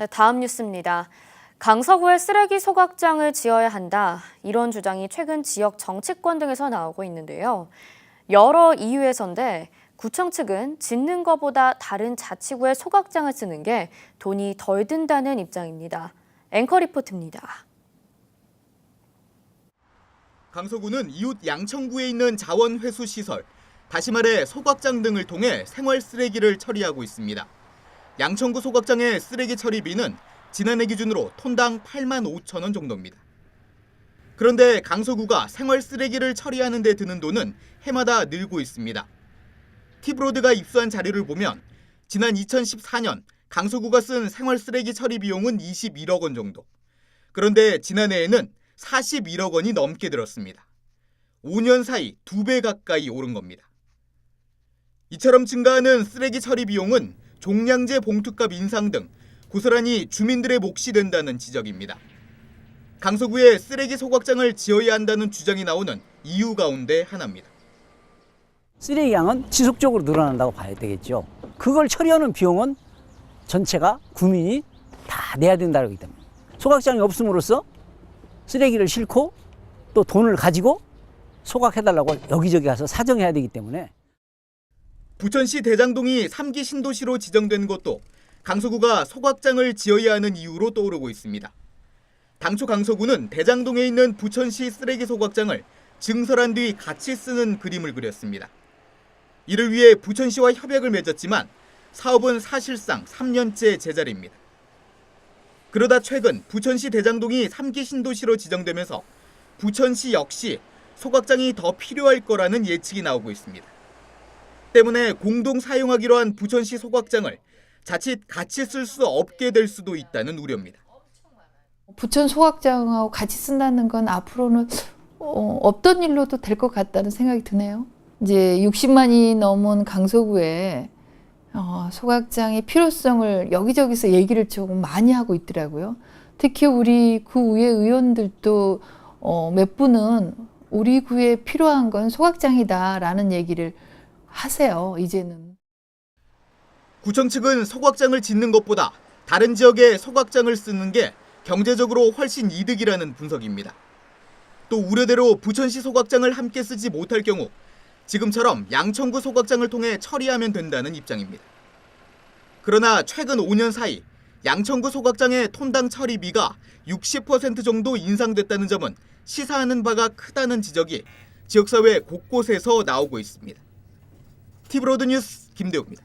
네, 다음 뉴스입니다. 강서구에 쓰레기 소각장을 지어야 한다. 이런 주장이 최근 지역 정치권 등에서 나오고 있는데요. 여러 이유에서인데 구청 측은 짓는 것보다 다른 자치구에 소각장을 쓰는 게 돈이 덜 든다는 입장입니다. 앵커 리포트입니다. 강서구는 이웃 양천구에 있는 자원회수시설, 다시 말해 소각장 등을 통해 생활 쓰레기를 처리하고 있습니다. 양천구 소각장의 쓰레기 처리비는 지난해 기준으로 톤당 8만 5천 원 정도입니다. 그런데 강서구가 생활 쓰레기를 처리하는 데 드는 돈은 해마다 늘고 있습니다. 티브로드가 입수한 자료를 보면 지난 2014년 강서구가 쓴 생활 쓰레기 처리 비용은 21억 원 정도. 그런데 지난해에는 41억 원이 넘게 들었습니다. 5년 사이 2배 가까이 오른 겁니다. 이처럼 증가하는 쓰레기 처리 비용은 종량제 봉투값 인상 등 고스란히 주민들의 몫이 된다는 지적입니다. 강서구에 쓰레기 소각장을 지어야 한다는 주장이 나오는 이유 가운데 하나입니다. 쓰레기 양은 지속적으로 늘어난다고 봐야 되겠죠. 그걸 처리하는 비용은 전체가 구민이 다 내야 된다고 하기 때문에 소각장이 없음으로써 쓰레기를 싣고 또 돈을 가지고 소각해달라고 여기저기 가서 사정해야 되기 때문에. 부천시 대장동이 3기 신도시로 지정된 것도 강서구가 소각장을 지어야 하는 이유로 떠오르고 있습니다. 당초 강서구는 대장동에 있는 부천시 쓰레기 소각장을 증설한 뒤 같이 쓰는 그림을 그렸습니다. 이를 위해 부천시와 협약을 맺었지만 사업은 사실상 3년째 제자리입니다. 그러다 최근 부천시 대장동이 3기 신도시로 지정되면서 부천시 역시 소각장이 더 필요할 거라는 예측이 나오고 있습니다. 때문에 공동 사용하기로 한 부천시 소각장을 자칫 같이 쓸 수 없게 될 수도 있다는 우려입니다. 부천 소각장하고 같이 쓴다는 건 앞으로는 없던 일로도 될 것 같다는 생각이 드네요. 이제 60만이 넘은 강서구에 소각장의 필요성을 여기저기서 얘기를 조금 많이 하고 있더라고요. 특히 우리 구의 의원들도 몇 분은 우리 구에 필요한 건 소각장이다라는 얘기를 하세요, 이제는. 구청 측은 소각장을 짓는 것보다 다른 지역에 소각장을 쓰는 게 경제적으로 훨씬 이득이라는 분석입니다. 또 우려대로 부천시 소각장을 함께 쓰지 못할 경우 지금처럼 양천구 소각장을 통해 처리하면 된다는 입장입니다. 그러나 최근 5년 사이 양천구 소각장의 톤당 처리비가 60% 정도 인상됐다는 점은 시사하는 바가 크다는 지적이 지역사회 곳곳에서 나오고 있습니다. 티브로드 뉴스 김대욱입니다.